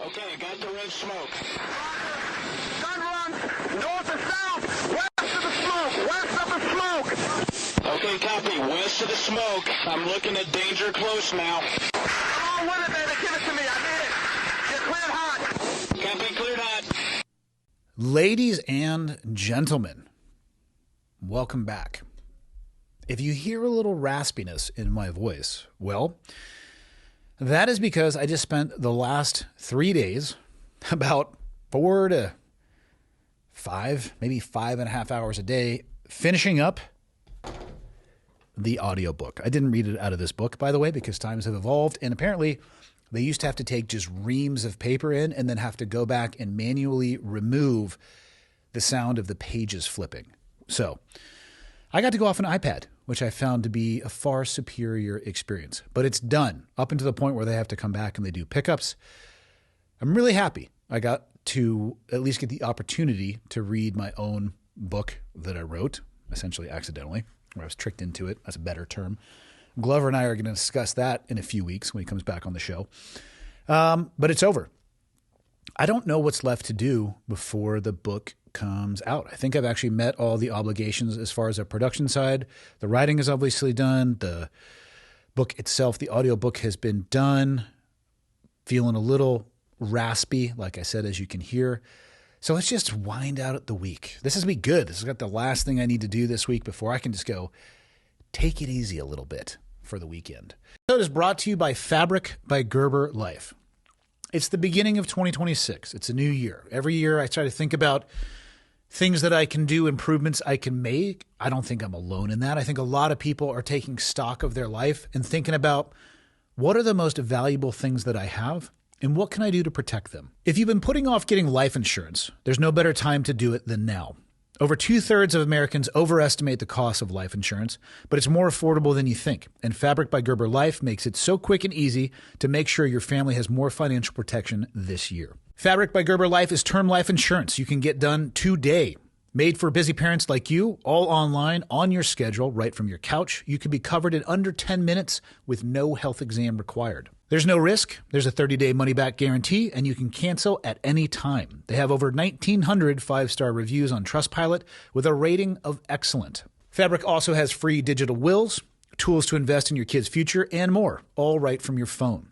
Okay, got the red smoke. Gun runs north to south, west of the smoke, west of the smoke. Okay, copy. West of the smoke. I'm looking at danger close now. Come on with it, baby. Give it to me. I need it. You're cleared hot. Copy, cleared hot. Ladies and gentlemen, welcome back. If you hear a little raspiness in my voice, well, that is because I just spent the last 3 days, about 4 to 5, maybe 5.5 hours a day, finishing up the audiobook. I didn't read it out of this book, by the way, because times have evolved, and apparently they used to have to take just reams of paper in and then have to go back and manually remove the sound of the pages flipping. So I got to go off an iPad, which I found to be a far superior experience. But it's done up until the point where they have to come back and they do pickups. I'm really happy I got to at least get the opportunity to read my own book that I wrote, essentially accidentally, or I was tricked into it. That's a better term. Glover and I are going to discuss that in a few weeks when he comes back on the show. But it's over. I don't know what's left to do before the book comes out. I think I've actually met all the obligations as far as the production side. The writing is obviously done. The book itself, the audiobook, has been done. Feeling a little raspy, like I said, as you can hear. So let's just wind out the week. This is be good. This is got the last thing I need to do this week before I can just go take it easy a little bit for the weekend. So it is brought to you by Fabric by Gerber Life. It's the beginning of 2026. It's a new year. Every year I try to think about things that I can do, improvements I can make. I don't think I'm alone in that. I think a lot of people are taking stock of their life and thinking about what are the most valuable things that I have and what can I do to protect them? If you've been putting off getting life insurance, there's no better time to do it than now. Over 2/3 of Americans overestimate the cost of life insurance, but it's more affordable than you think. And Fabric by Gerber Life makes it so quick and easy to make sure your family has more financial protection this year. Fabric by Gerber Life is term life insurance you can get done today. Made for busy parents like you, all online, on your schedule, right from your couch. You can be covered in under 10 minutes with no health exam required. There's no risk. There's a 30-day money-back guarantee, and you can cancel at any time. They have over 1,900 five-star reviews on Trustpilot with a rating of excellent. Fabric also has free digital wills, tools to invest in your kids' future, and more, all right from your phone.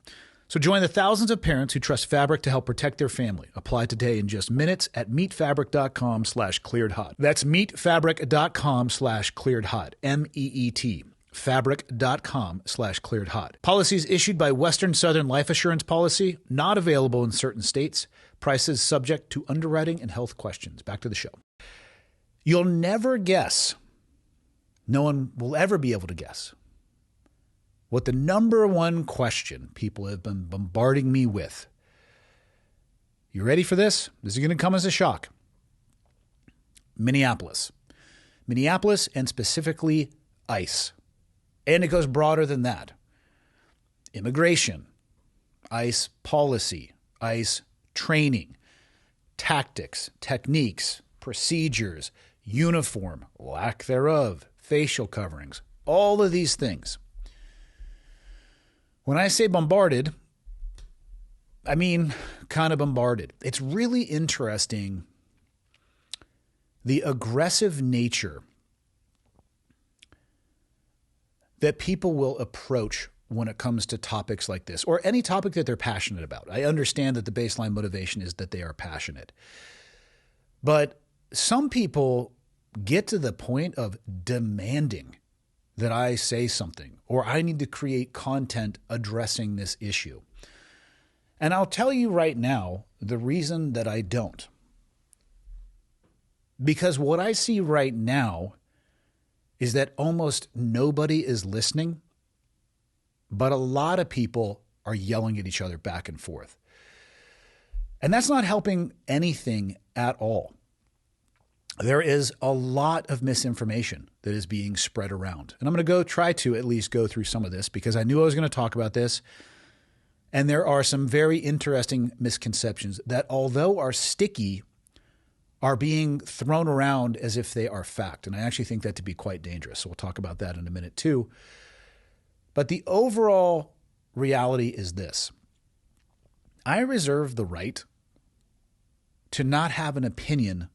So join the thousands of parents who trust Fabric to help protect their family. Apply today in just minutes at meetfabric.com/clearedhot. That's meetfabric.com/clearedhot. MEET. Fabric.com/clearedhot. Policies issued by Western Southern Life Assurance Policy, not available in certain states. Prices subject to underwriting and health questions. Back to the show. You'll never guess, no one will ever be able to guess, what the number one question people have been bombarding me with. You ready for this? This is going to come as a shock. Minneapolis. Minneapolis, and specifically ICE. And it goes broader than that. Immigration, ICE policy, ICE training, tactics, techniques, procedures, uniform, lack thereof, facial coverings, all of these things. When I say bombarded, I mean kind of bombarded. It's really interesting the aggressive nature that people will approach when it comes to topics like this, or any topic that they're passionate about. I understand that the baseline motivation is that they are passionate. But some people get to the point of demanding that I say something, or I need to create content addressing this issue. And I'll tell you right now the reason that I don't. Because what I see right now is that almost nobody is listening, but a lot of people are yelling at each other back and forth. And that's not helping anything at all. There is a lot of misinformation that is being spread around. And I'm going to try to at least go through some of this because I knew I was going to talk about this. And there are some very interesting misconceptions that, although are sticky, are being thrown around as if they are fact. And I actually think that to be quite dangerous. So we'll talk about that in a minute too. But the overall reality is this. I reserve the right to not have an opinion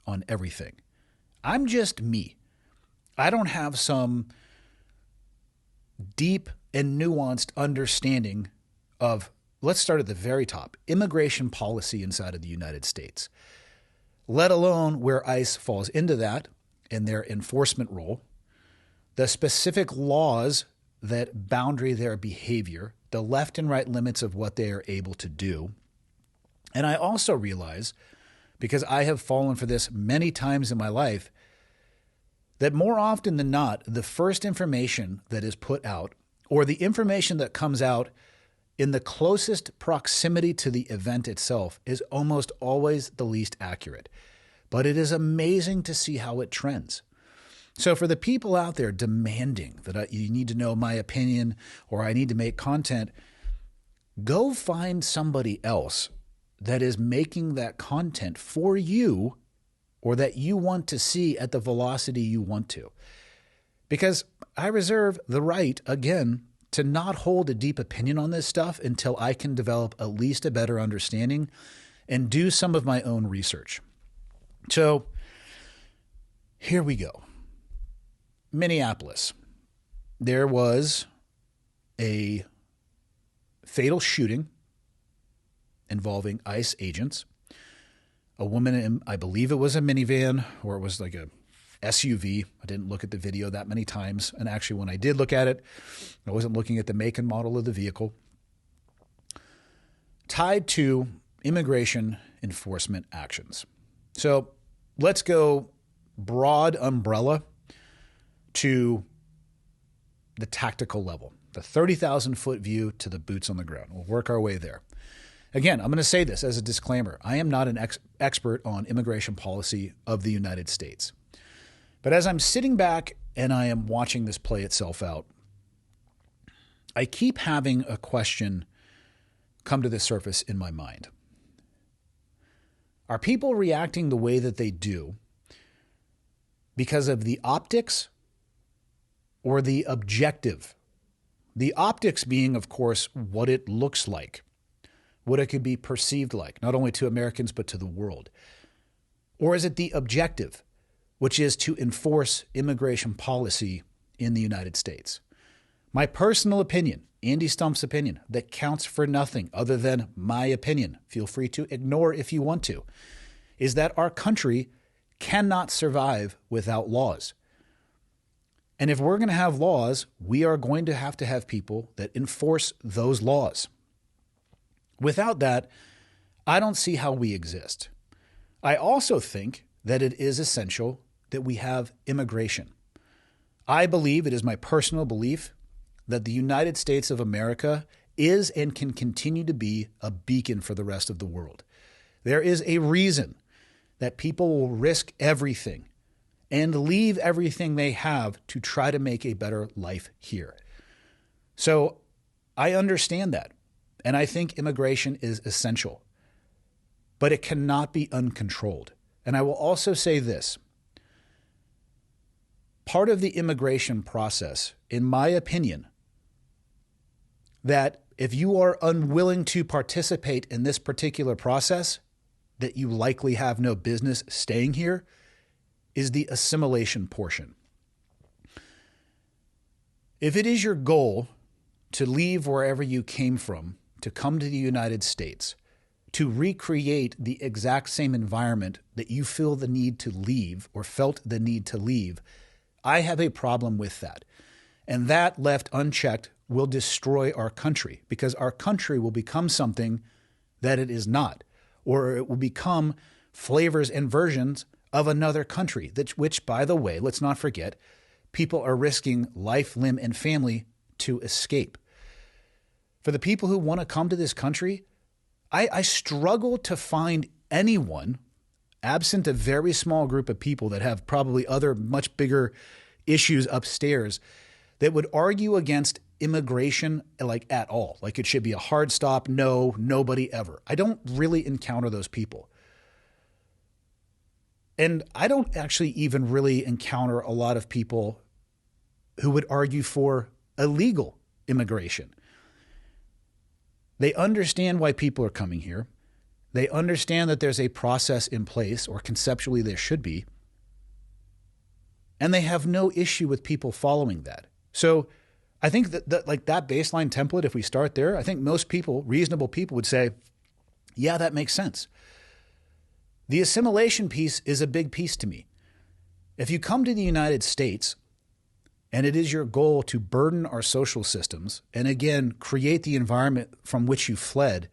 on everything. I'm just me. I don't have some deep and nuanced understanding of, let's start at the very top, immigration policy inside of the United States, let alone where ICE falls into that in their enforcement role, the specific laws that boundary their behavior, the left and right limits of what they are able to do. And I also realize, because I have fallen for this many times in my life, that more often than not, the first information that is put out, or the information that comes out in the closest proximity to the event itself, is almost always the least accurate. But it is amazing to see how it trends. So for the people out there demanding that you need to know my opinion or I need to make content, go find somebody else that is making that content for you or that you want to see at the velocity you want to. Because I reserve the right, again, to not hold a deep opinion on this stuff until I can develop at least a better understanding and do some of my own research. So here we go. Minneapolis. There was a fatal shooting involving ICE agents. A woman in, I believe it was a minivan, or it was like a SUV. I didn't look at the video that many times. And actually, when I did look at it, I wasn't looking at the make and model of the vehicle. Tied to immigration enforcement actions. So let's go broad umbrella to the tactical level, the 30,000-foot view to the boots on the ground. We'll work our way there. Again, I'm going to say this as a disclaimer. I am not an expert on immigration policy of the United States. But as I'm sitting back and I am watching this play itself out, I keep having a question come to the surface in my mind. Are people reacting the way that they do because of the optics or the objective? The optics being, of course, what it looks like, what it could be perceived like, not only to Americans, but to the world. Or is it the objective, which is to enforce immigration policy in the United States? My personal opinion, Andy Stumpf's opinion, that counts for nothing other than my opinion, feel free to ignore if you want to, is that our country cannot survive without laws. And if we're going to have laws, we are going to have people that enforce those laws. Without that, I don't see how we exist. I also think that it is essential that we have immigration. I believe, it is my personal belief, that the United States of America is and can continue to be a beacon for the rest of the world. There is a reason that people will risk everything and leave everything they have to try to make a better life here. So I understand that, and I think immigration is essential, but it cannot be uncontrolled. And I will also say this. Part of the immigration process, in my opinion, that if you are unwilling to participate in this particular process, that you likely have no business staying here, is the assimilation portion. If it is your goal to leave wherever you came from, to come to the United States, to recreate the exact same environment that you feel the need to leave or felt the need to leave, I have a problem with that. And that, left unchecked, will destroy our country, because our country will become something that it is not, or it will become flavors and versions of another country, which, by the way, let's not forget, people are risking life, limb, and family to escape. For the people who want to come to this country, I struggle to find anyone, absent a very small group of people that have probably other much bigger issues upstairs, that would argue against immigration like at all. Like it should be a hard stop, no, nobody ever. I don't really encounter those people. And I don't actually even really encounter a lot of people who would argue for illegal immigration. They understand why people are coming here. They understand that there's a process in place, or conceptually there should be. And they have no issue with people following that. So I think that like that baseline template, if we start there, I think most people, reasonable people, would say, yeah, that makes sense. The assimilation piece is a big piece to me. If you come to the United States and it is your goal to burden our social systems and, again, create the environment from which you fled,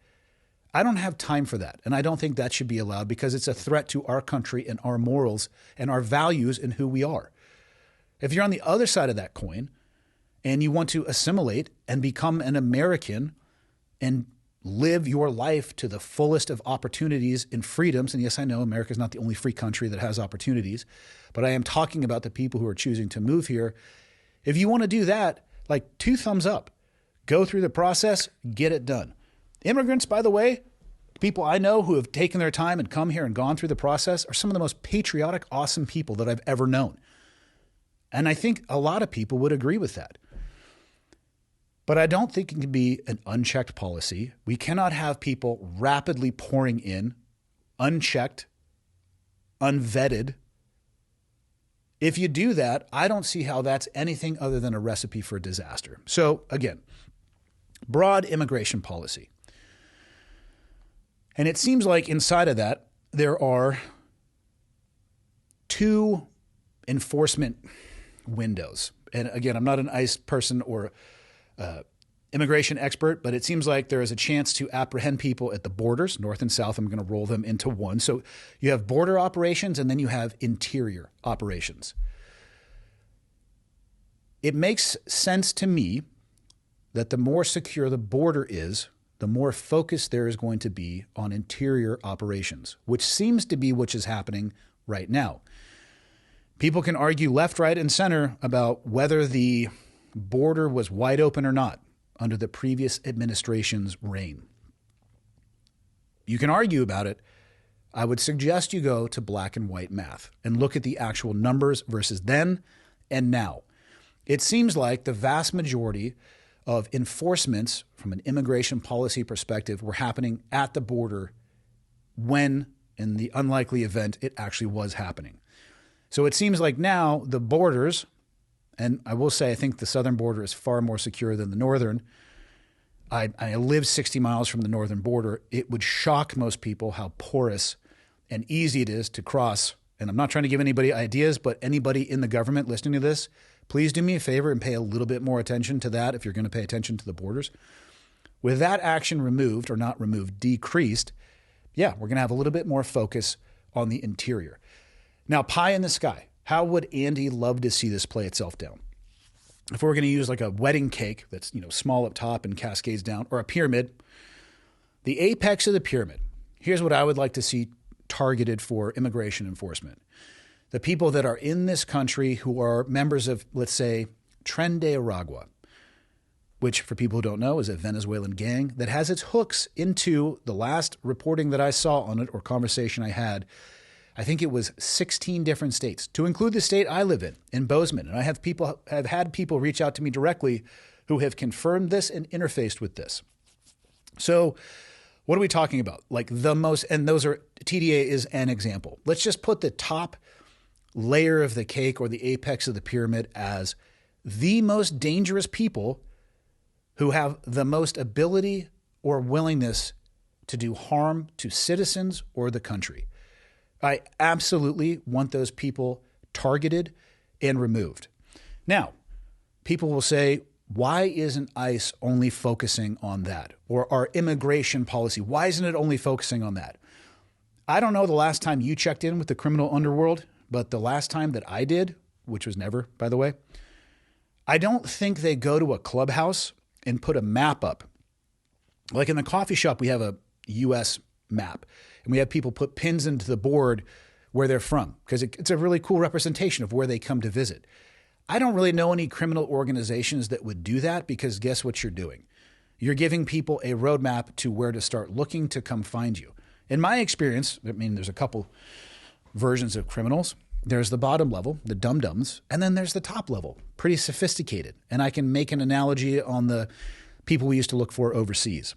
I don't have time for that. And I don't think that should be allowed, because it's a threat to our country and our morals and our values and who we are. If you're on the other side of that coin and you want to assimilate and become an American and live your life to the fullest of opportunities and freedoms, and yes, I know America is not the only free country that has opportunities, but I am talking about the people who are choosing to move here. If you want to do that, like, 2 thumbs up. Go through the process, get it done. Immigrants, by the way, people I know who have taken their time and come here and gone through the process, are some of the most patriotic, awesome people that I've ever known. And I think a lot of people would agree with that. But I don't think it can be an unchecked policy. We cannot have people rapidly pouring in, unchecked, unvetted. If you do that, I don't see how that's anything other than a recipe for disaster. So again, broad immigration policy. And it seems like inside of that, there are 2 enforcement windows. And again, I'm not an ICE person or immigration expert, but it seems like there is a chance to apprehend people at the borders, north and south. I'm going to roll them into one. So you have border operations, and then you have interior operations. It makes sense to me that the more secure the border is, the more focus there is going to be on interior operations, which seems to be what is happening right now. People can argue left, right, and center about whether the border was wide open or not under the previous administration's reign. You can argue about it. I would suggest you go to black and white math and look at the actual numbers versus then and now. It seems like the vast majority of enforcements from an immigration policy perspective were happening at the border when, in the unlikely event, it actually was happening. So it seems like now the borders, and I will say I think the southern border is far more secure than the northern. I live 60 miles from the northern border. It would shock most people how porous and easy it is to cross. And I'm not trying to give anybody ideas, but anybody in the government listening to this, please do me a favor and pay a little bit more attention to that if you're going to pay attention to the borders. With that action removed, or not removed, decreased, yeah, we're going to have a little bit more focus on the interior. Now, pie in the sky. How would Andy love to see this play itself down? If we're going to use like a wedding cake that's, small up top and cascades down, or a pyramid, the apex of the pyramid, here's what I would like to see targeted for immigration enforcement. The people that are in this country who are members of, let's say, Tren de Aragua, which for people who don't know is a Venezuelan gang that has its hooks into the last reporting that I saw on it or conversation I had. I think it was 16 different states, to include the state I live in Bozeman. And I have had people reach out to me directly who have confirmed this and interfaced with this. So what are we talking about? Like the most, and those are, TDA is an example. Let's just put the top layer of the cake or the apex of the pyramid as the most dangerous people who have the most ability or willingness to do harm to citizens or the country. I absolutely want those people targeted and removed. Now, people will say, why isn't ICE only focusing on that? Or our immigration policy, why isn't it only focusing on that? I don't know the last time you checked in with the criminal underworld, but the last time that I did, which was never, by the way, I don't think they go to a clubhouse and put a map up. Like in the coffee shop, we have a U.S. map. And we have people put pins into the board where they're from, because it's a really cool representation of where they come to visit. I don't really know any criminal organizations that would do that, because guess what you're doing? You're giving people a roadmap to where to start looking to come find you. In my experience, I mean, there's a couple versions of criminals. There's the bottom level, the dum-dums, and then there's the top level, pretty sophisticated. And I can make an analogy on the people we used to look for overseas.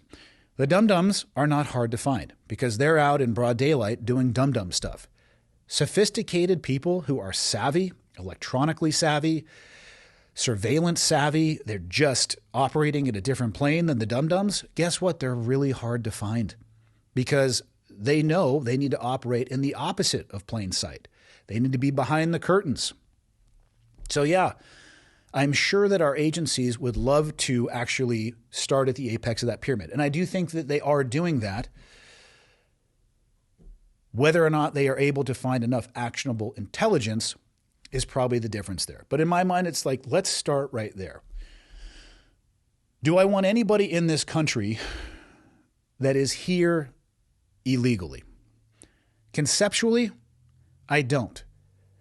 The dum-dums are not hard to find because they're out in broad daylight doing dum-dum stuff. Sophisticated people who are savvy, electronically savvy, surveillance savvy, they're just operating at a different plane than the dum-dums. Guess what? They're really hard to find because they know they need to operate in the opposite of plain sight. They need to be behind the curtains. So yeah, I'm sure that our agencies would love to actually start at the apex of that pyramid. And I do think that they are doing that. Whether or not they are able to find enough actionable intelligence is probably the difference there. But in my mind, it's like, let's start right there. Do I want anybody in this country that is here illegally? Conceptually, I don't.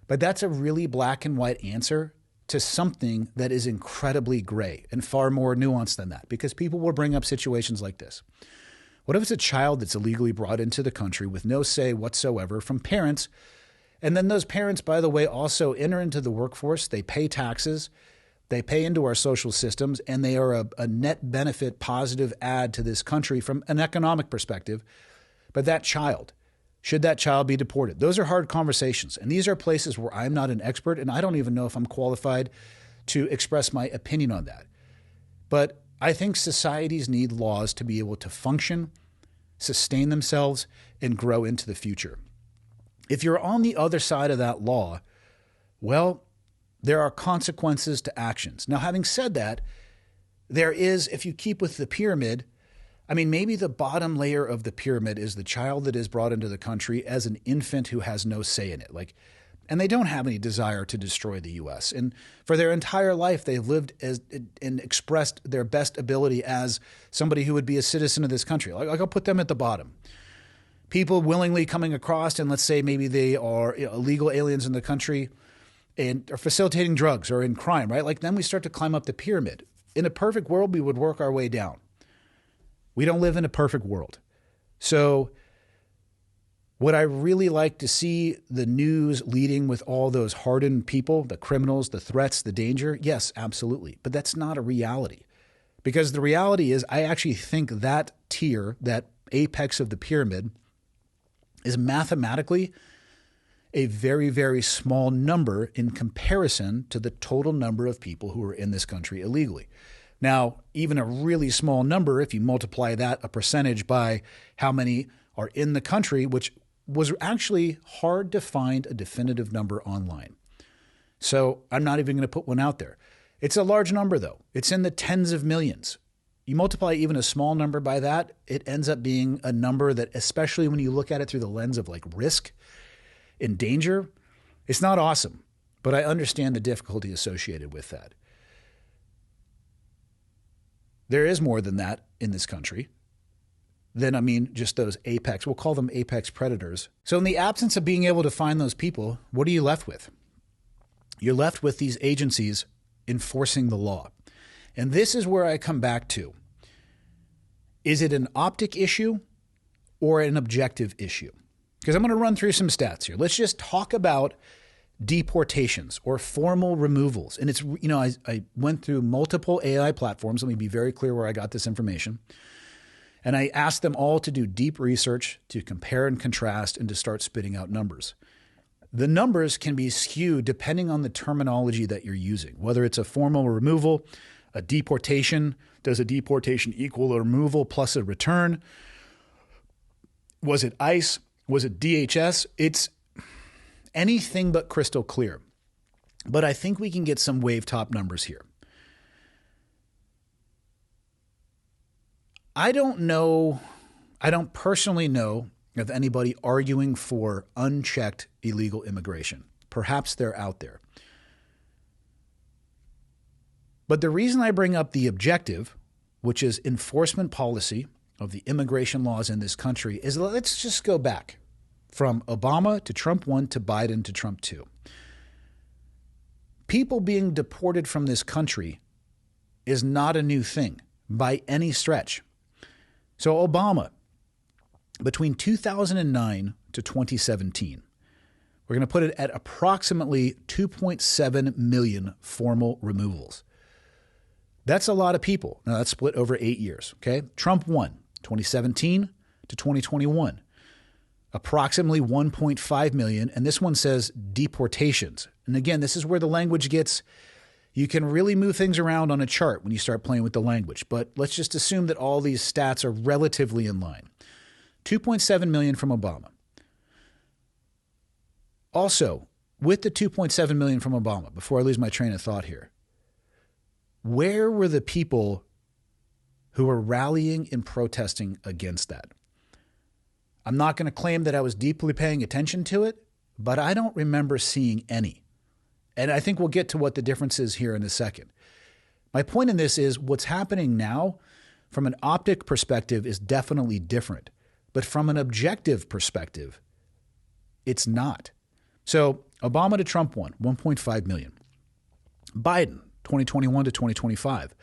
But that's a really black and white answer to something that is incredibly gray and far more nuanced than that, because people will bring up situations like this. What if it's a child that's illegally brought into the country with no say whatsoever from parents, and then those parents, by the way, also enter into the workforce, they pay taxes, they pay into our social systems, and they are a net benefit positive add to this country from an economic perspective. But that child, should that child be deported? Those are hard conversations. And these are places where I'm not an expert, and I don't even know if I'm qualified to express my opinion on that. But I think societies need laws to be able to function, sustain themselves, and grow into the future. If you're on the other side of that law, well, there are consequences to actions. Now, having said that, there is, if you keep with the pyramid, I mean, maybe the bottom layer of the pyramid is the child that is brought into the country as an infant who has no say in it. And they don't have any desire to destroy the U.S. And for their entire life, they've lived as and expressed their best ability as somebody who would be a citizen of this country. I'll put them at the bottom. People willingly coming across, and let's say maybe they are illegal aliens in the country and are facilitating drugs or in crime, right? Then we start to climb up the pyramid. In a perfect world, we would work our way down. We don't live in a perfect world. So would I really like to see the news leading with all those hardened people, the criminals, the threats, the danger? Yes, absolutely. But that's not a reality. Because the reality is I actually think that tier, that apex of the pyramid, is mathematically a very, very small number in comparison to the total number of people who are in this country illegally. Now, even a really small number, if you multiply that a percentage by how many are in the country, which was actually hard to find a definitive number online. So I'm not even going to put one out there. It's a large number, though. It's in the tens of millions. You multiply even a small number by that, it ends up being a number that, especially when you look at it through the lens of risk and danger, it's not awesome. But I understand the difficulty associated with that. There is more than that in this country than, just those apex. We'll call them apex predators. So in the absence of being able to find those people, what are you left with? You're left with these agencies enforcing the law. And this is where I come back to. Is it an optic issue or an objective issue? Because I'm going to run through some stats here. Let's just talk about deportations or formal removals. And it's, I went through multiple AI platforms. Let me be very clear where I got this information. And I asked them all to do deep research, to compare and contrast, and to start spitting out numbers. The numbers can be skewed depending on the terminology that you're using, whether it's a formal removal, a deportation. Does a deportation equal a removal plus a return? Was it ICE? Was it DHS? It's anything but crystal clear. But I think we can get some wave top numbers here. I don't personally know of anybody arguing for unchecked illegal immigration. Perhaps they're out there. But the reason I bring up the objective, which is enforcement policy of the immigration laws in this country, is let's just go back from Obama to Trump 1 to Biden to Trump 2. People being deported from this country is not a new thing by any stretch. So Obama, between 2009 to 2017, we're going to put it at approximately 2.7 million formal removals. That's a lot of people. Now, that's split over 8 years, okay? Trump 1, 2017 to 2021, approximately 1.5 million. And this one says deportations. And again, this is where the language gets, you can really move things around on a chart when you start playing with the language. But let's just assume that all these stats are relatively in line. 2.7 million from Obama. Also, with the 2.7 million from Obama, before I lose my train of thought here, where were the people who were rallying and protesting against that? I'm not going to claim that I was deeply paying attention to it, but I don't remember seeing any. And I think we'll get to what the difference is here in a second. My point in this is what's happening now from an optic perspective is definitely different. But from an objective perspective, it's not. So Obama to Trump 1.5 million. Biden, 2021 to 2025,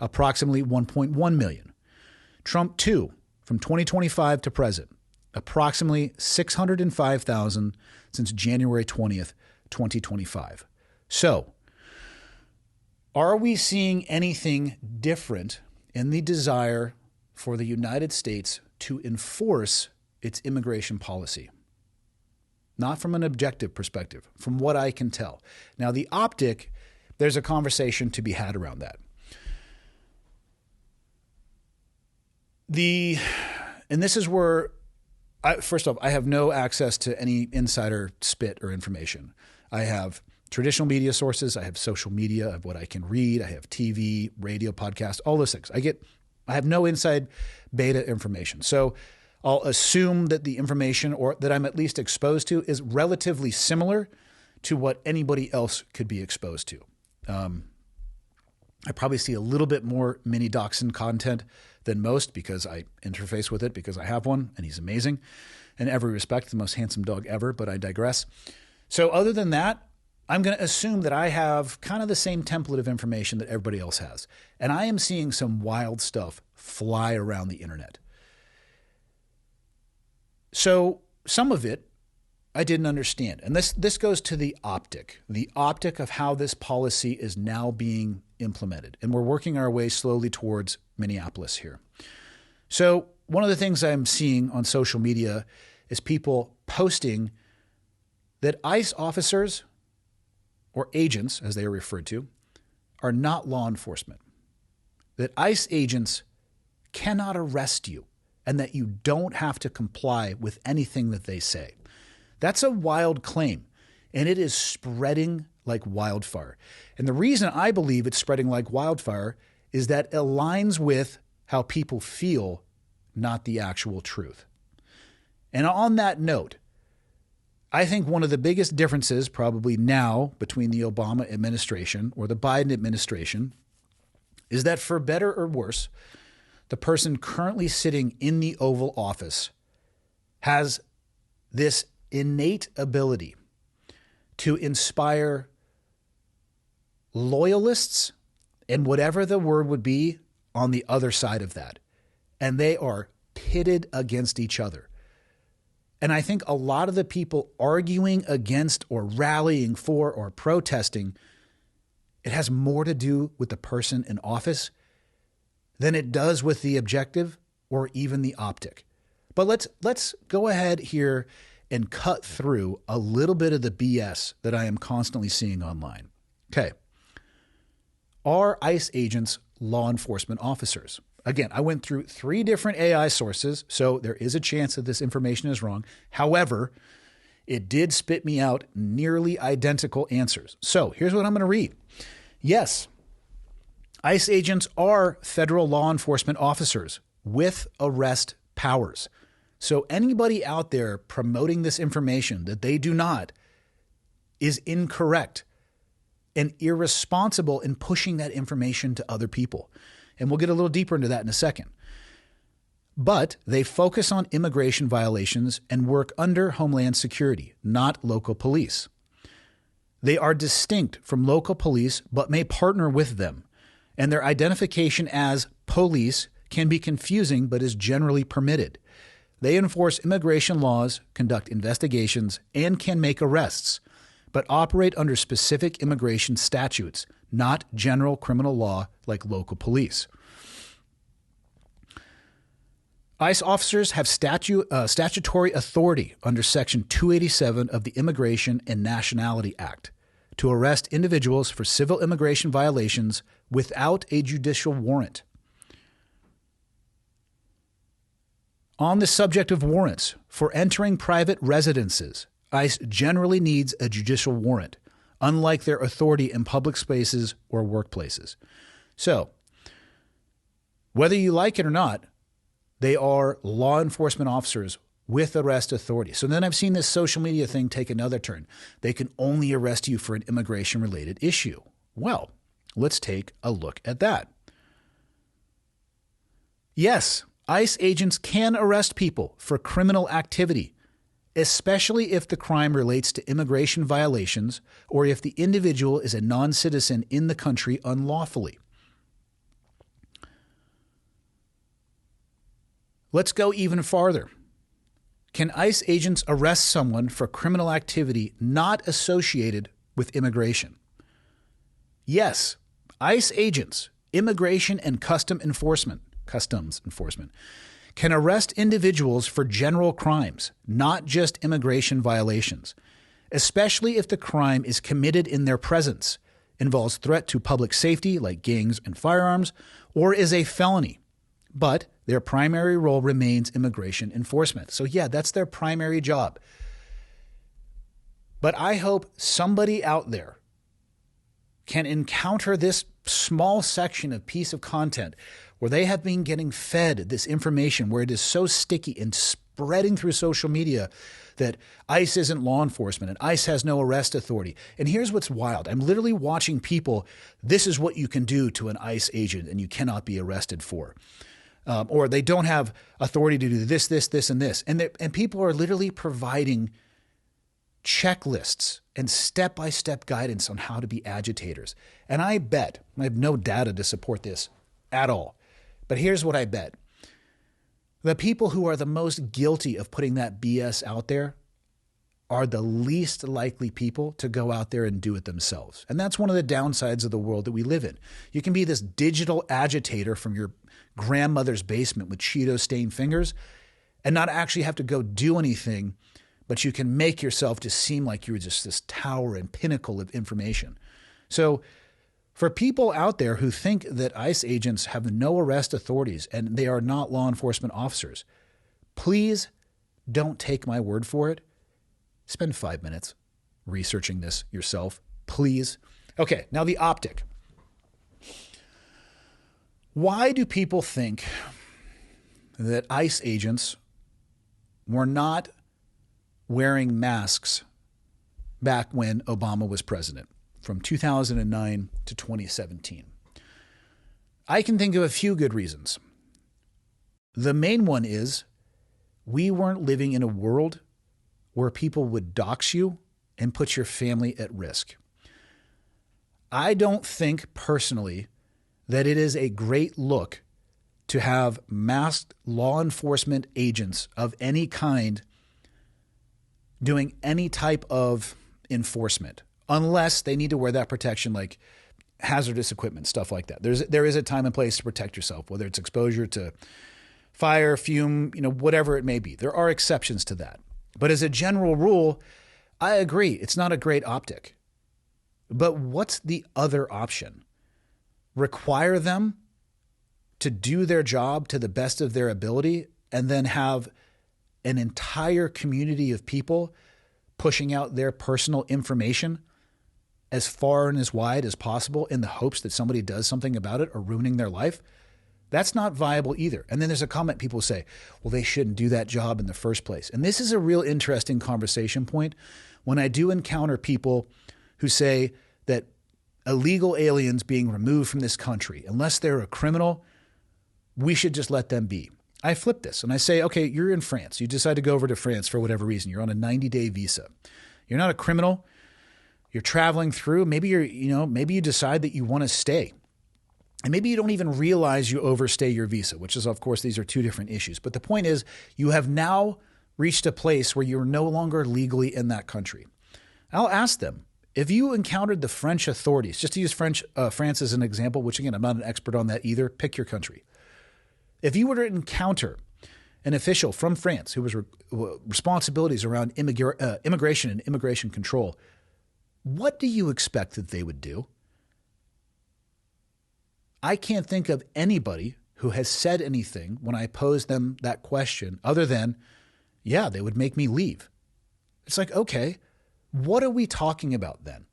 approximately 1.1 million. Trump 2, from 2025 to present, approximately 605,000 since January 20th, 2025. So, are we seeing anything different in the desire for the United States to enforce its immigration policy? Not from an objective perspective, from what I can tell. Now, the optic, there's a conversation to be had around that. And this is where, first off, I have no access to any insider spit or information. I have traditional media sources. I have social media. I have what I can read. I have TV, radio, podcast, all those things. I have no inside beta information. So I'll assume that the information or that I'm at least exposed to is relatively similar to what anybody else could be exposed to. I probably see a little bit more mini dachshund content than most because I interface with it because I have one and he's amazing in every respect, the most handsome dog ever, but I digress. So other than that, I'm going to assume that I have kind of the same template of information that everybody else has. And I am seeing some wild stuff fly around the internet. So some of it I didn't understand. And this goes to the optic of how this policy is now being implemented. And we're working our way slowly towards Minneapolis here. So one of the things I'm seeing on social media is people posting that ICE officers or agents, as they are referred to, are not law enforcement. That ICE agents cannot arrest you and that you don't have to comply with anything that they say. That's a wild claim, and it is spreading like wildfire. And the reason I believe it's spreading like wildfire is that it aligns with how people feel, not the actual truth. And on that note, I think one of the biggest differences probably now between the Obama administration or the Biden administration is that for better or worse, the person currently sitting in the Oval Office has this innate ability to inspire loyalists and whatever the word would be on the other side of that. And they are pitted against each other. And I think a lot of the people arguing against or rallying for or protesting, it has more to do with the person in office than it does with the objective or even the optic. But let's go ahead here and cut through a little bit of the BS that I am constantly seeing online. Okay. Are ICE agents law enforcement officers? Again, I went through 3 different AI sources, so there is a chance that this information is wrong. However, it did spit me out nearly identical answers. So here's what I'm going to read. Yes, ICE agents are federal law enforcement officers with arrest powers. So anybody out there promoting this information that they do not is incorrect and irresponsible in pushing that information to other people. And we'll get a little deeper into that in a second. But they focus on immigration violations and work under Homeland Security, not local police. They are distinct from local police, but may partner with them. And their identification as police can be confusing, but is generally permitted. They enforce immigration laws, conduct investigations, and can make arrests, but operate under specific immigration statutes, not general criminal law like local police. ICE officers have statutory authority under Section 287 of the Immigration and Nationality Act to arrest individuals for civil immigration violations without a judicial warrant. On the subject of warrants, for entering private residences, ICE generally needs a judicial warrant, unlike their authority in public spaces or workplaces. So, whether you like it or not, they are law enforcement officers with arrest authority. So then I've seen this social media thing take another turn. They can only arrest you for an immigration-related issue. Well, let's take a look at that. Yes, ICE agents can arrest people for criminal activity, especially if the crime relates to immigration violations or if the individual is a non-citizen in the country unlawfully. Let's go even farther. Can ICE agents arrest someone for criminal activity not associated with immigration? Yes, ICE agents, immigration and customs enforcement, can arrest individuals for general crimes, not just immigration violations, especially if the crime is committed in their presence, involves threat to public safety like gangs and firearms, or is a felony. But their primary role remains immigration enforcement. So yeah, that's their primary job. But I hope somebody out there can encounter this small section of piece of content where they have been getting fed this information where it is so sticky and spreading through social media that ICE isn't law enforcement and ICE has no arrest authority. And here's what's wild. I'm literally watching people, this is what you can do to an ICE agent and you cannot be arrested for. Or they don't have authority to do this, this, this, and this. And people are literally providing checklists and step-by-step guidance on how to be agitators. And I bet, I have no data to support this at all, but here's what I bet. The people who are the most guilty of putting that BS out there are the least likely people to go out there and do it themselves. And that's one of the downsides of the world that we live in. You can be this digital agitator from your grandmother's basement with Cheeto-stained fingers and not actually have to go do anything, but you can make yourself just seem like you're just this tower and pinnacle of information. So for people out there who think that ICE agents have no arrest authorities and they are not law enforcement officers, please don't take my word for it. Spend 5 minutes researching this yourself, please. Okay, now the optic. Why do people think that ICE agents were not wearing masks back when Obama was president, from 2009 to 2017? I can think of a few good reasons. The main one is we weren't living in a world where people would dox you and put your family at risk. I don't think personally that it is a great look to have masked law enforcement agents of any kind doing any type of enforcement, unless they need to wear that protection like hazardous equipment, stuff like that. There is a time and place to protect yourself, whether it's exposure to fire, fume, whatever it may be. There are exceptions to that. But as a general rule, I agree, it's not a great optic. But what's the other option? Require them to do their job to the best of their ability and then have an entire community of people pushing out their personal information as far and as wide as possible in the hopes that somebody does something about it or ruining their life? That's not viable either. And then there's a comment people say, well, they shouldn't do that job in the first place. And this is a real interesting conversation point when I do encounter people who say that illegal aliens being removed from this country, unless they're a criminal, we should just let them be. I flip this and I say, okay, you're in France. You decide to go over to France for whatever reason. You're on a 90-day visa. You're not a criminal. You're traveling through. Maybe maybe you decide that you want to stay. And maybe you don't even realize you overstay your visa, which is, of course, these are two different issues. But the point is, you have now reached a place where you're no longer legally in that country. I'll ask them, if you encountered the French authorities, just to use France as an example, which again, I'm not an expert on that either, pick your country. If you were to encounter an official from France who was responsibilities around immigration and immigration control, what do you expect that they would do? I can't think of anybody who has said anything when I posed them that question other than, yeah, they would make me leave. It's like, okay, what are we talking about then?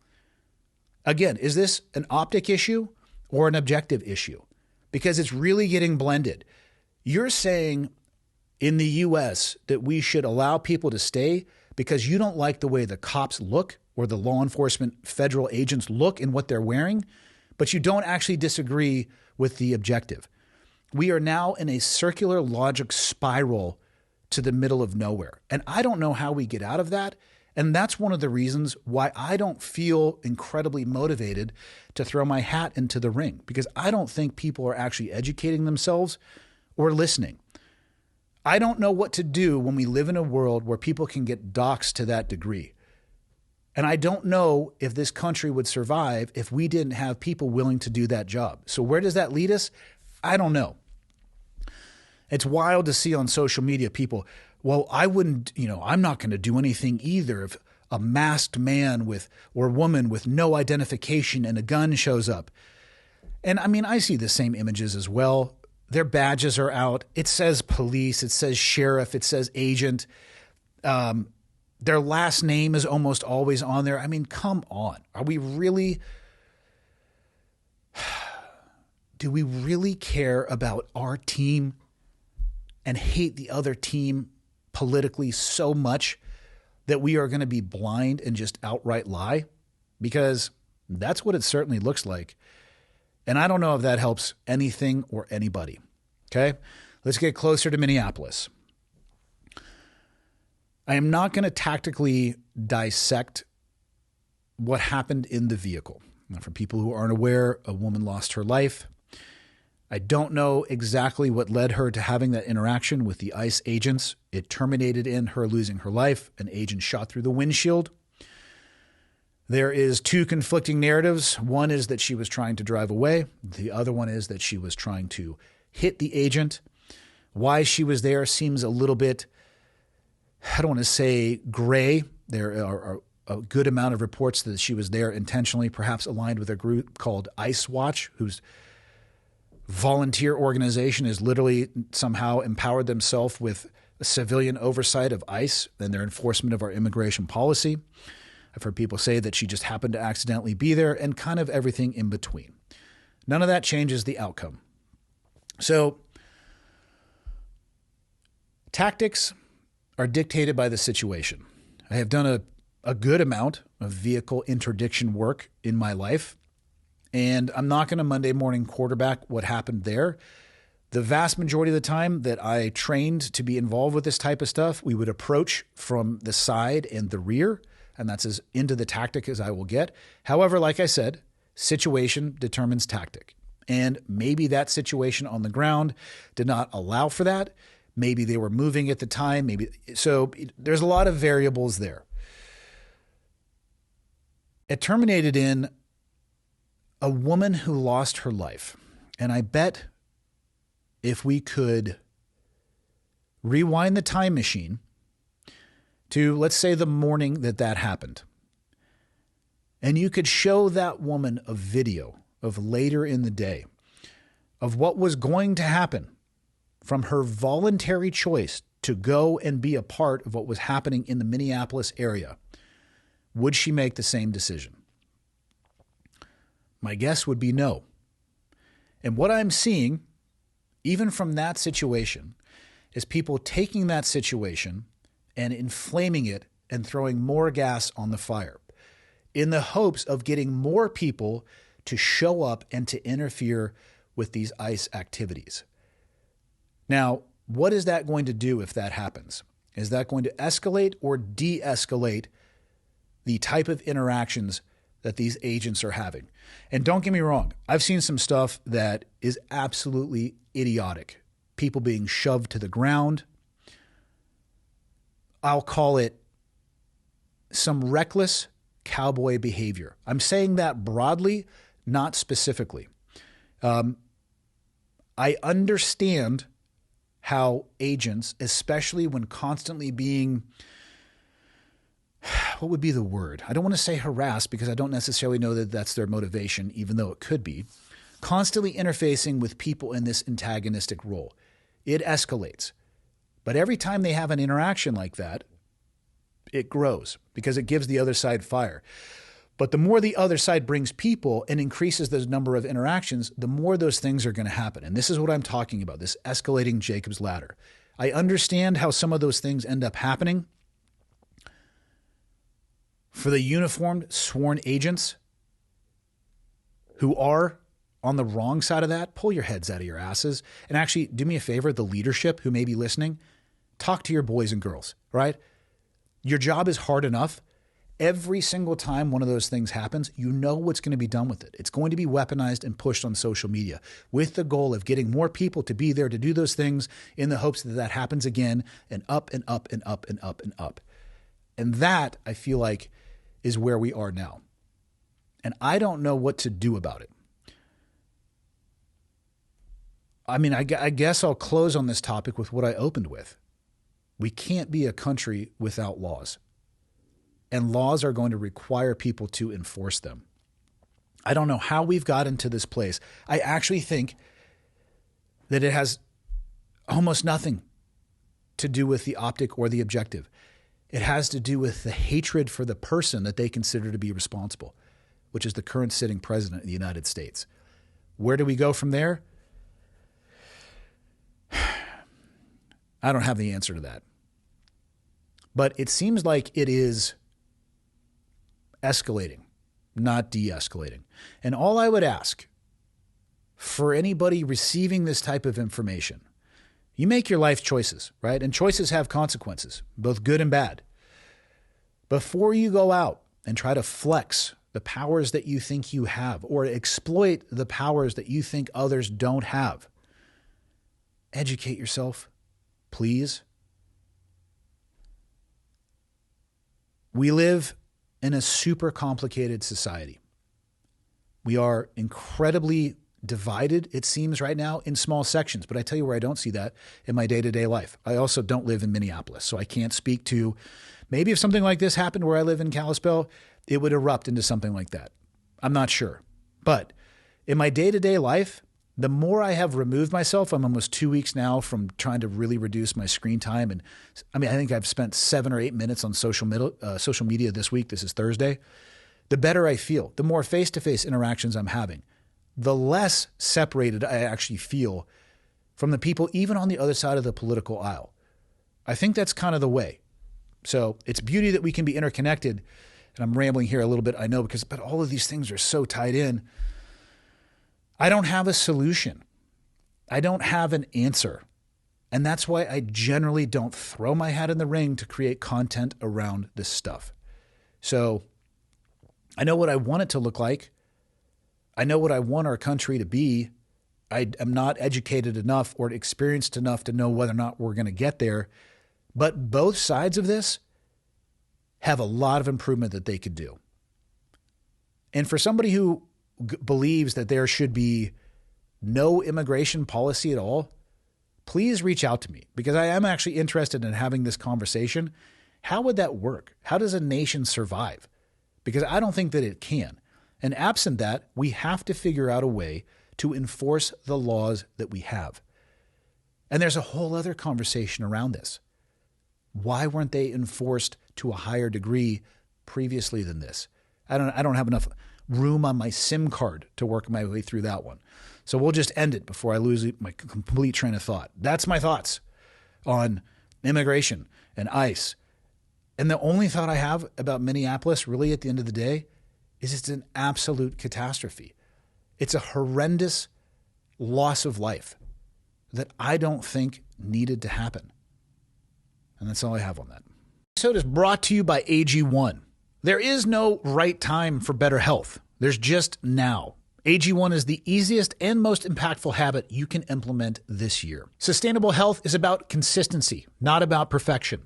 Again, is this an optic issue or an objective issue? Because it's really getting blended. You're saying in the U.S. that we should allow people to stay because you don't like the way the cops look or the law enforcement federal agents look in what they're wearing, but you don't actually disagree with the objective. We are now in a circular logic spiral to the middle of nowhere. And I don't know how we get out of that. And that's one of the reasons why I don't feel incredibly motivated to throw my hat into the ring, because I don't think people are actually educating themselves or listening. I don't know what to do when we live in a world where people can get doxxed to that degree. And I don't know if this country would survive if we didn't have people willing to do that job. So where does that lead us? I don't know. It's wild to see on social media people, well, I wouldn't, I'm not going to do anything either if a masked man or woman with no identification and a gun shows up. And I mean, I see the same images as well. Their badges are out. It says police. It says sheriff. It says agent. Their last name is almost always on there. I mean, come on. Do we really care about our team and hate the other team politically so much that we are going to be blind and just outright lie? Because that's what it certainly looks like. And I don't know if that helps anything or anybody. Okay, let's get closer to Minneapolis. I am not going to tactically dissect what happened in the vehicle. Now, for people who aren't aware, a woman lost her life. I don't know exactly what led her to having that interaction with the ICE agents. It terminated in her losing her life. An agent shot through the windshield. There is two conflicting narratives. One is that she was trying to drive away. The other one is that she was trying to hit the agent. Why she was there seems a little bit, I don't want to say gray. There are a good amount of reports that she was there intentionally, perhaps aligned with a group called ICE Watch, whose volunteer organization has literally somehow empowered themselves with a civilian oversight of ICE and their enforcement of our immigration policy. I've heard people say that she just happened to accidentally be there, and kind of everything in between. None of that changes the outcome. So tactics are dictated by the situation. I have done a good amount of vehicle interdiction work in my life, and I'm not going to Monday morning quarterback what happened there. The vast majority of the time that I trained to be involved with this type of stuff, we would approach from the side and the rear, and that's as into the tactic as I will get. However, like I said, situation determines tactic. And maybe that situation on the ground did not allow for that. Maybe they were moving at the time. So there's a lot of variables there. It terminated in a woman who lost her life. And I bet if we could rewind the time machine to, let's say, the morning that happened, and you could show that woman a video of later in the day of what was going to happen from her voluntary choice to go and be a part of what was happening in the Minneapolis area, would she make the same decision? My guess would be no. And what I'm seeing, even from that situation, is people taking that situation and inflaming it and throwing more gas on the fire in the hopes of getting more people to show up and to interfere with these ICE activities. Now, what is that going to do if that happens? Is that going to escalate or de-escalate the type of interactions that these agents are having? And don't get me wrong, I've seen some stuff that is absolutely idiotic. People being shoved to the ground. I'll call it some reckless cowboy behavior. I'm saying that broadly, not specifically. I understand how agents, especially when constantly being, what would be the word? I don't want to say harassed because I don't necessarily know that that's their motivation, even though it could be, constantly interfacing with people in this antagonistic role. It escalates. But every time they have an interaction like that, it grows because it gives the other side fire. But the more the other side brings people and increases the number of interactions, the more those things are going to happen. And this is what I'm talking about, this escalating Jacob's ladder. I understand how some of those things end up happening. For the uniformed, sworn agents who are on the wrong side of that, pull your heads out of your asses. And actually, do me a favor, the leadership who may be listening, talk to your boys and girls, right? Your job is hard enough. Every single time one of those things happens, you know what's going to be done with it. It's going to be weaponized and pushed on social media with the goal of getting more people to be there to do those things in the hopes that that happens again, and up and up and up and up and up. And that, I feel like, is where we are now. And I don't know what to do about it. I mean, I guess I'll close on this topic with what I opened with. We can't be a country without laws. And laws are going to require people to enforce them. I don't know how we've gotten to this place. I actually think that it has almost nothing to do with the optic or the objective. It has to do with the hatred for the person that they consider to be responsible, which is the current sitting president of the United States. Where do we go from there? I don't have the answer to that. But it seems like it is escalating, not de-escalating. And all I would ask for anybody receiving this type of information, you make your life choices, right? And choices have consequences, both good and bad. Before you go out and try to flex the powers that you think you have or exploit the powers that you think others don't have, educate yourself, please. We live in a super complicated society. We are incredibly divided, it seems right now, in small sections. But I tell you where I don't see that in my day-to-day life. I also don't live in Minneapolis, so I can't speak to, maybe if something like this happened where I live in Kalispell, it would erupt into something like that. I'm not sure. But in my day-to-day life, the more I have removed myself, I'm almost 2 weeks now from trying to really reduce my screen time. And I mean, I think I've spent 7 or 8 minutes on social media this week. This is Thursday. The better I feel, the more face-to-face interactions I'm having, the less separated I actually feel from the people, even on the other side of the political aisle. I think that's kind of the way. So it's beauty that we can be interconnected. And I'm rambling here a little bit, I know, but all of these things are so tied in. I don't have a solution. I don't have an answer. And that's why I generally don't throw my hat in the ring to create content around this stuff. So I know what I want it to look like. I know what I want our country to be. I am not educated enough or experienced enough to know whether or not we're going to get there. But both sides of this have a lot of improvement that they could do. And for somebody who believes that there should be no immigration policy at all, please reach out to me because I am actually interested in having this conversation. How would that work? How does a nation survive? Because I don't think that it can. And absent that, we have to figure out a way to enforce the laws that we have. And there's a whole other conversation around this. Why weren't they enforced to a higher degree previously than this? I don't have enough room on my SIM card to work my way through that one. So we'll just end it before I lose my complete train of thought. That's my thoughts on immigration and ICE. And the only thought I have about Minneapolis, really at the end of the day, is it's an absolute catastrophe. It's a horrendous loss of life that I don't think needed to happen. And that's all I have on that. This episode is brought to you by AG1. There is no right time for better health. There's just now. AG1 is the easiest and most impactful habit you can implement this year. Sustainable health is about consistency, not about perfection.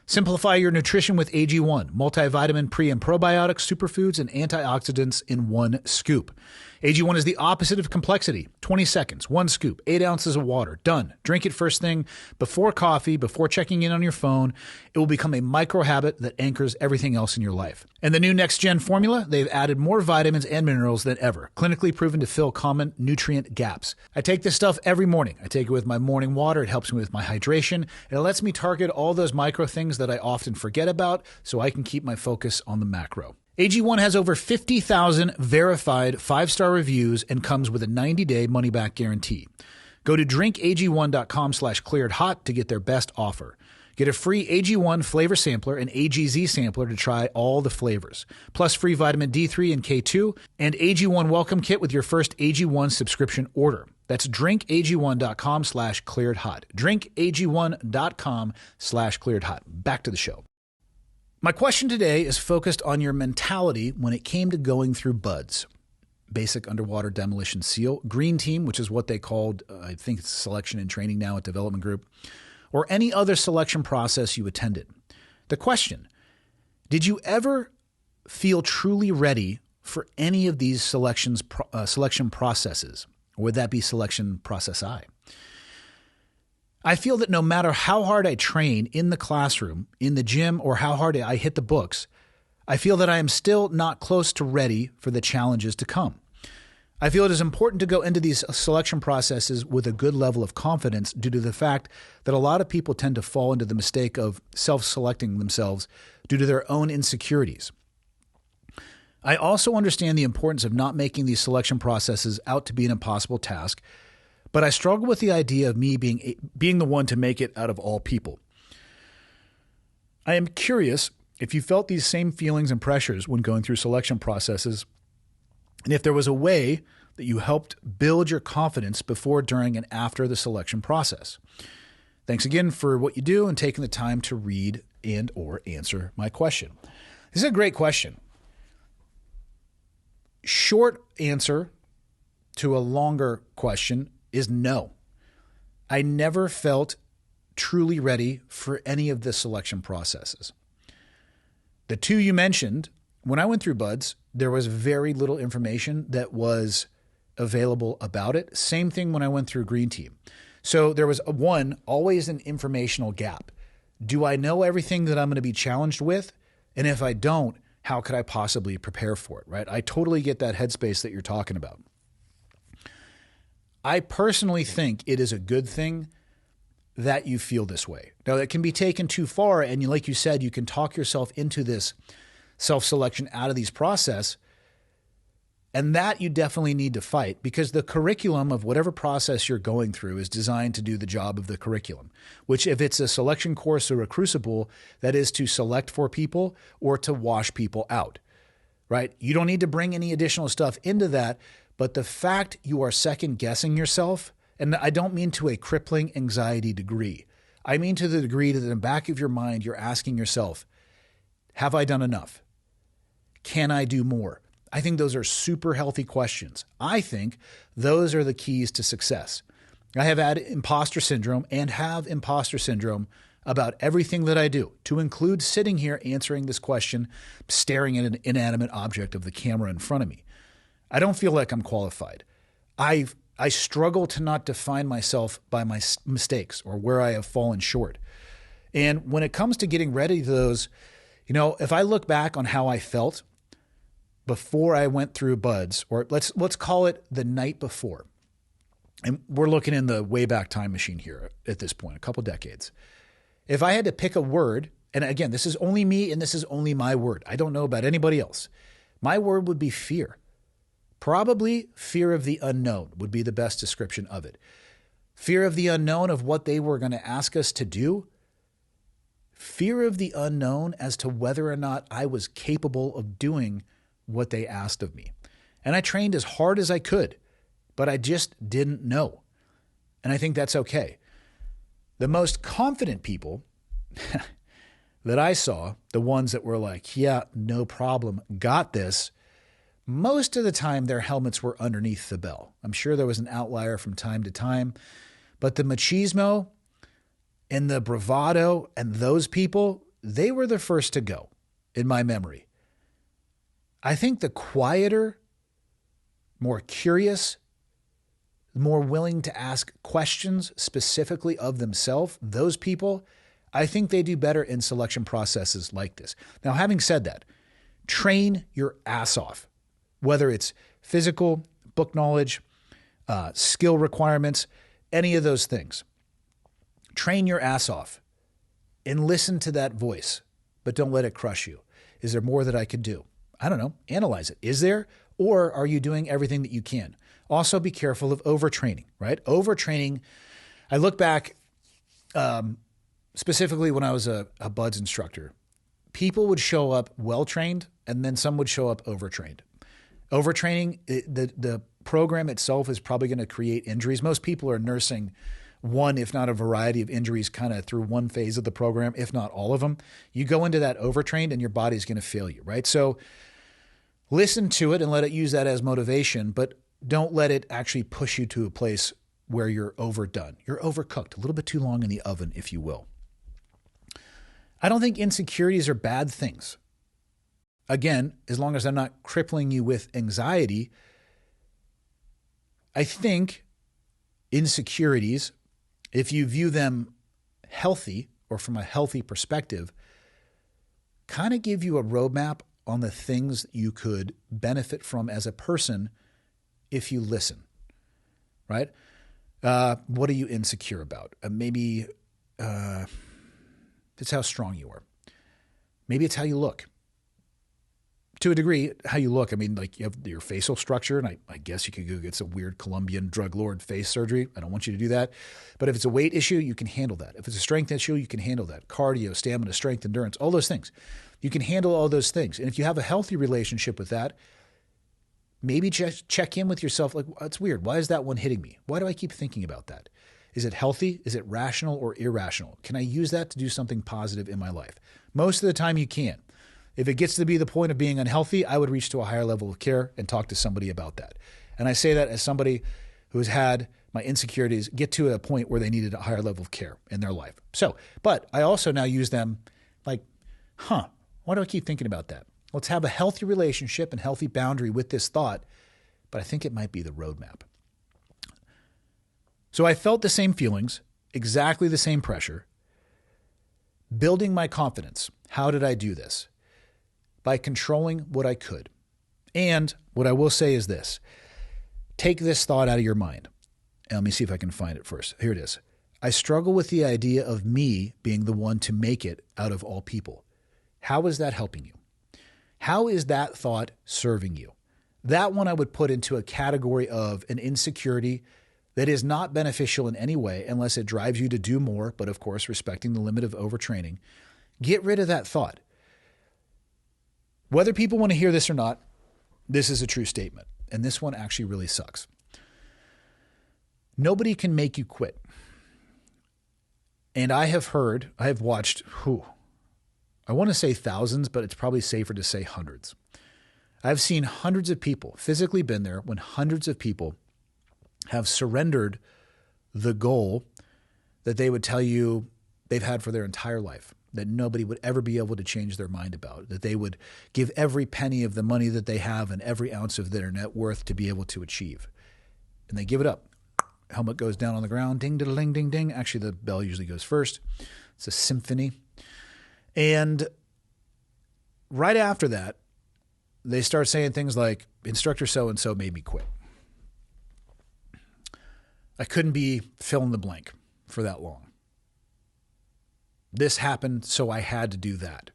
Simplify your nutrition with AG1, multivitamin, pre- and probiotics, superfoods, and antioxidants in one scoop. AG1 is the opposite of complexity. 20 seconds, 1 scoop, 8 ounces of water, done. Drink it first thing before coffee, before checking in on your phone. It will become a micro habit that anchors everything else in your life. And the new Next Gen formula, they've added more vitamins and minerals than ever, clinically proven to fill common nutrient gaps. I take this stuff every morning. I take it with my morning water. It helps me with my hydration. And it lets me target all those micro things that I often forget about so I can keep my focus on the macro. AG1 has over 50,000 verified 5-star reviews and comes with a 90-day money-back guarantee. Go to drinkag1.com/clearedhot to get their best offer. Get a free AG1 flavor sampler and AGZ sampler to try all the flavors, plus free vitamin D3 and K2 and AG1 welcome kit with your first AG1 subscription order. That's drinkag1.com/clearedhot. drinkag1.com/clearedhot. Back to the show. My question today is focused on your mentality when it came to going through BUDS, Basic Underwater Demolition SEAL, Green Team, which is what they called, I think it's selection and training now at Development Group, or any other selection process you attended. The question, did you ever feel truly ready for any of these selection processes? Or would that be selection process I? I feel that no matter how hard I train in the classroom, in the gym, or how hard I hit the books, I feel that I am still not close to ready for the challenges to come. I feel it is important to go into these selection processes with a good level of confidence due to the fact that a lot of people tend to fall into the mistake of self-selecting themselves due to their own insecurities. I also understand the importance of not making these selection processes out to be an impossible task, but I struggle with the idea of me being the one to make it out of all people. I am curious if you felt these same feelings and pressures when going through selection processes, and if there was a way that you helped build your confidence before, during, and after the selection process. Thanks again for what you do and taking the time to read and or answer my question. This is a great question. Short answer to a longer question is no. I never felt truly ready for any of the selection processes. The two you mentioned, when I went through BUDS, there was very little information that was available about it. Same thing when I went through Green Team. So there was always an informational gap. Do I know everything that I'm going to be challenged with? And if I don't, how could I possibly prepare for it, right? I totally get that headspace that you're talking about. I personally think it is a good thing that you feel this way. Now, that can be taken too far, and like you said, you can talk yourself into this self-selection out of these process, and that you definitely need to fight because the curriculum of whatever process you're going through is designed to do the job of the curriculum, which if it's a selection course or a crucible, that is to select for people or to wash people out, right? You don't need to bring any additional stuff into that. But the fact you are second guessing yourself, and I don't mean to a crippling anxiety degree. I mean to the degree that in the back of your mind, you're asking yourself, have I done enough? Can I do more? I think those are super healthy questions. I think those are the keys to success. I have had imposter syndrome and have imposter syndrome about everything that I do, to include sitting here answering this question, staring at an inanimate object of the camera in front of me. I don't feel like I'm qualified. I struggle to not define myself by my mistakes or where I have fallen short. And when it comes to getting ready to those, if I look back on how I felt before I went through BUDS, or let's call it the night before, and we're looking in the way back time machine here at this point, a couple decades. If I had to pick a word, and again, this is only me and this is only my word. I don't know about anybody else. My word would be fear. Probably fear of the unknown would be the best description of it. Fear of the unknown of what they were going to ask us to do. Fear of the unknown as to whether or not I was capable of doing what they asked of me. And I trained as hard as I could, but I just didn't know. And I think that's okay. The most confident people that I saw, the ones that were like, yeah, no problem, got this, most of the time, their helmets were underneath the bell. I'm sure there was an outlier from time to time, but the machismo and the bravado and those people, they were the first to go in my memory. I think the quieter, more curious, more willing to ask questions specifically of themselves, those people, I think they do better in selection processes like this. Now, having said that, train your ass off, whether it's physical, book knowledge, skill requirements, any of those things. Train your ass off and listen to that voice, but don't let it crush you. Is there more that I could do? I don't know. Analyze it. Is there? Or are you doing everything that you can? Also, be careful of overtraining, right? Overtraining. I look back specifically when I was a BUDS instructor. People would show up well-trained, and then some would show up overtrained. Overtraining, the program itself is probably going to create injuries. Most people are nursing one, if not a variety of injuries kind of through one phase of the program, if not all of them. You go into that overtrained and your body's going to fail you, right? So listen to it and let it use that as motivation, but don't let it actually push you to a place where you're overdone. You're overcooked, a little bit too long in the oven, if you will. I don't think insecurities are bad things. Again, as long as they're not crippling you with anxiety, I think insecurities, if you view them healthy or from a healthy perspective, kind of give you a roadmap on the things you could benefit from as a person if you listen, right? What are you insecure about? Maybe it's how strong you are. Maybe it's how you look. To a degree, how you look. I mean, like you have your facial structure, and I guess you could go get some weird Colombian drug lord face surgery. I don't want you to do that. But if it's a weight issue, you can handle that. If it's a strength issue, you can handle that. Cardio, stamina, strength, endurance, all those things. You can handle all those things. And if you have a healthy relationship with that, maybe check in with yourself. Like, it's weird. Why is that one hitting me? Why do I keep thinking about that? Is it healthy? Is it rational or irrational? Can I use that to do something positive in my life? Most of the time you can. If it gets to be the point of being unhealthy, I would reach to a higher level of care and talk to somebody about that. And I say that as somebody who has had my insecurities get to a point where they needed a higher level of care in their life. So, but I also now use them like, why do I keep thinking about that? Let's have a healthy relationship and healthy boundary with this thought, but I think it might be the roadmap. So I felt the same feelings, exactly the same pressure, building my confidence. How did I do this? By controlling what I could. And what I will say is this. Take this thought out of your mind. And let me see if I can find it first. Here it is. I struggle with the idea of me being the one to make it out of all people. How is that helping you? How is that thought serving you? That one I would put into a category of an insecurity that is not beneficial in any way unless it drives you to do more, but of course, respecting the limit of overtraining. Get rid of that thought. Whether people want to hear this or not, this is a true statement. And this one actually really sucks. Nobody can make you quit. And I have watched, I want to say thousands, but it's probably safer to say hundreds. I've seen hundreds of people, physically been there when hundreds of people have surrendered the goal that they would tell you they've had for their entire life, that nobody would ever be able to change their mind about, that they would give every penny of the money that they have and every ounce of their net worth to be able to achieve. And they give it up. Helmet goes down on the ground, ding, ding, ding, ding. Actually, the bell usually goes first. It's a symphony. And right after that, they start saying things like, instructor so-and-so made me quit. I couldn't be fill in the blank for that long. This happened, so I had to do that.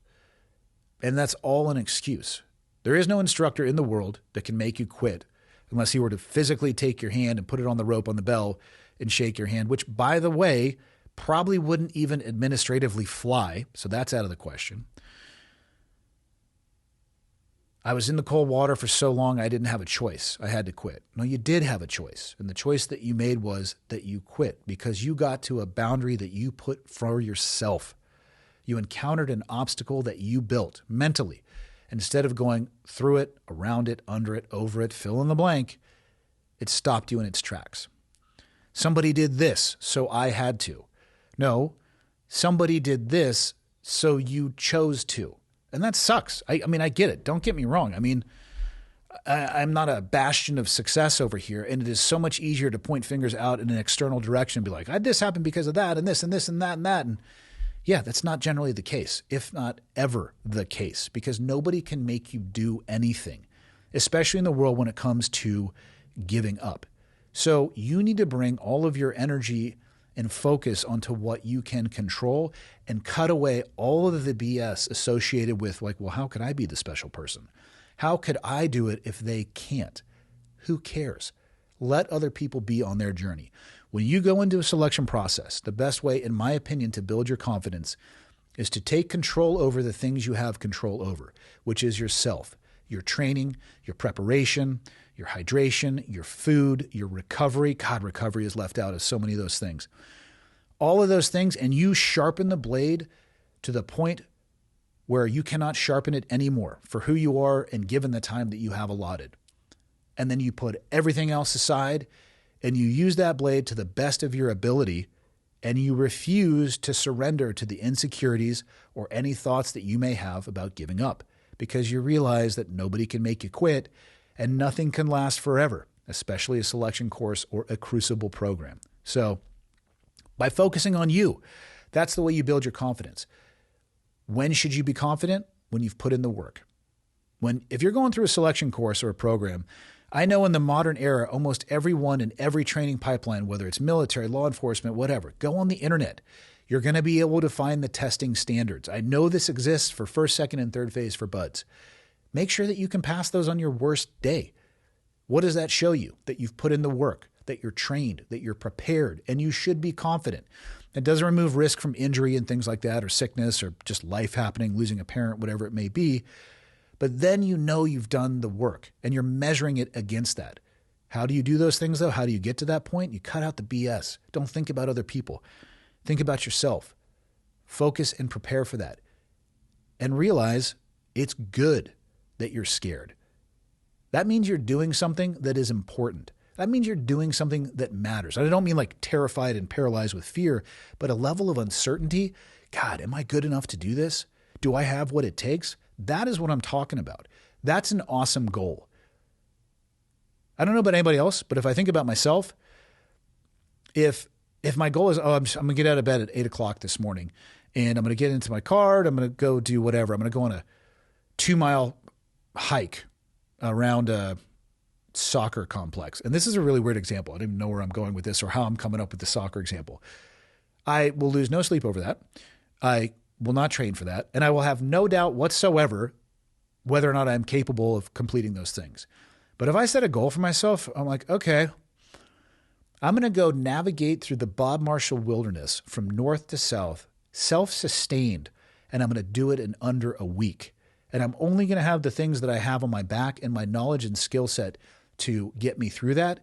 And that's all an excuse. There is no instructor in the world that can make you quit unless he were to physically take your hand and put it on the rope on the bell and shake your hand, which, by the way, probably wouldn't even administratively fly. So that's out of the question. I was in the cold water for so long, I didn't have a choice. I had to quit. No, you did have a choice. And the choice that you made was that you quit because you got to a boundary that you put for yourself. You encountered an obstacle that you built mentally. Instead of going through it, around it, under it, over it, fill in the blank, it stopped you in its tracks. Somebody did this, so I had to. No, somebody did this, so you chose to. And that sucks. I mean, I get it. Don't get me wrong. I mean, I'm not a bastion of success over here, and it is so much easier to point fingers out in an external direction and be like, this happened because of that and this and this and that and that. And yeah, that's not generally the case, if not ever the case, because nobody can make you do anything, especially in the world when it comes to giving up. So you need to bring all of your energy and focus onto what you can control and cut away all of the BS associated with like, well, how could I be the special person? How could I do it if they can't? Who cares? Let other people be on their journey. When you go into a selection process, the best way, in my opinion, to build your confidence is to take control over the things you have control over, which is yourself, your training, your preparation, your hydration, your food, your recovery. God, recovery is left out of so many of those things. All of those things, and you sharpen the blade to the point where you cannot sharpen it anymore for who you are and given the time that you have allotted. And then you put everything else aside and you use that blade to the best of your ability, and you refuse to surrender to the insecurities or any thoughts that you may have about giving up, because you realize that nobody can make you quit and nothing can last forever, especially a selection course or a crucible program. So by focusing on you, that's the way you build your confidence. When should you be confident? When you've put in the work. If you're going through a selection course or a program, I know in the modern era, almost everyone in every training pipeline, whether it's military, law enforcement, whatever, go on the internet. You're going to be able to find the testing standards. I know this exists for first, second, and third phase for buds. Make sure that you can pass those on your worst day. What does that show you? That you've put in the work, that you're trained, that you're prepared, and you should be confident. It doesn't remove risk from injury and things like that, or sickness, or just life happening, losing a parent, whatever it may be. But then you know you've done the work and you're measuring it against that. How do you do those things though? How do you get to that point? You cut out the BS. Don't think about other people. Think about yourself. Focus and prepare for that. And realize it's good that you're scared. That means you're doing something that is important. That means you're doing something that matters. I don't mean like terrified and paralyzed with fear, but a level of uncertainty. God, am I good enough to do this? Do I have what it takes? That is what I'm talking about. That's an awesome goal. I don't know about anybody else, but if I think about myself, if my goal is, I'm going to get out of bed at 8 o'clock this morning and I'm going to get into my car, I'm going to go do whatever. I'm going to go on a 2-mile hike around a soccer complex. And this is a really weird example. I don't even know where I'm going with this or how I'm coming up with the soccer example. I will lose no sleep over that. I will not train for that. And I will have no doubt whatsoever whether or not I'm capable of completing those things. But if I set a goal for myself, I'm like, okay, I'm going to go navigate through the Bob Marshall wilderness from north to south, self-sustained, and I'm going to do it in under a week. And I'm only going to have the things that I have on my back and my knowledge and skill set to get me through that.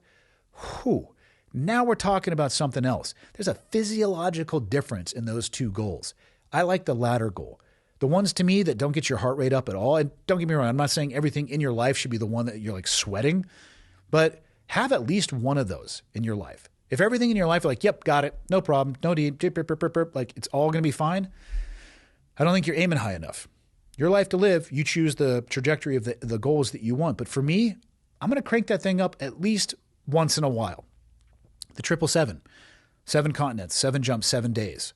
Whew. Now we're talking about something else. There's a physiological difference in those two goals. I like the latter goal. The ones to me that don't get your heart rate up at all, and don't get me wrong, I'm not saying everything in your life should be the one that you're like sweating, but have at least one of those in your life. If everything in your life, you're like, yep, got it, no problem, no need, like it's all going to be fine, I don't think you're aiming high enough. Your life to live, you choose the trajectory of the goals that you want. But for me, I'm going to crank that thing up at least once in a while. The 777, 7 continents, 7 jumps, 7 days.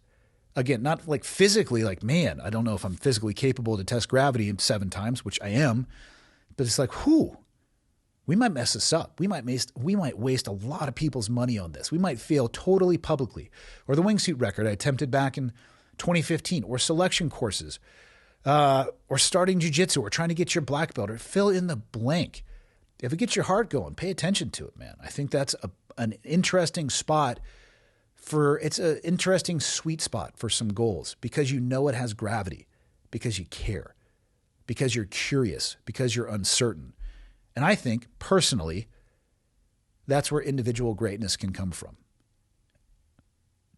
Again, not like physically, like, man, I don't know if I'm physically capable to test gravity 7 times, which I am, but it's like, we might mess this up. We might waste a lot of people's money on this. We might fail totally publicly. Or the wingsuit record I attempted back in 2015, or selection courses, or starting jiu-jitsu, or trying to get your black belt, or fill in the blank. If it gets your heart going, pay attention to it, man. I think that's an interesting spot. It's an interesting sweet spot for some goals because you know it has gravity, because you care, because you're curious, because you're uncertain. And I think, personally, that's where individual greatness can come from.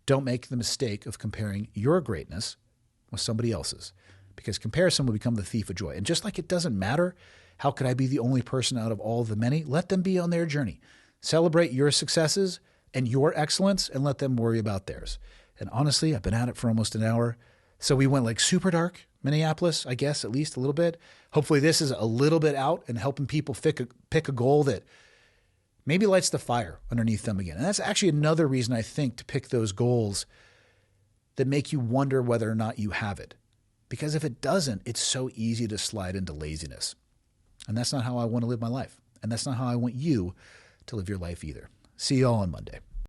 Don't make the mistake of comparing your greatness with somebody else's, because comparison will become the thief of joy. And just like it doesn't matter, how could I be the only person out of all the many? Let them be on their journey. Celebrate your successes and your excellence and let them worry about theirs. And honestly, I've been at it for almost an hour. So we went like super dark, Minneapolis, I guess, at least a little bit. Hopefully this is a little bit out and helping people pick a goal that maybe lights the fire underneath them again. And that's actually another reason I think to pick those goals that make you wonder whether or not you have it. Because if it doesn't, it's so easy to slide into laziness. And that's not how I want to live my life. And that's not how I want you to live your life either. See you all on Monday.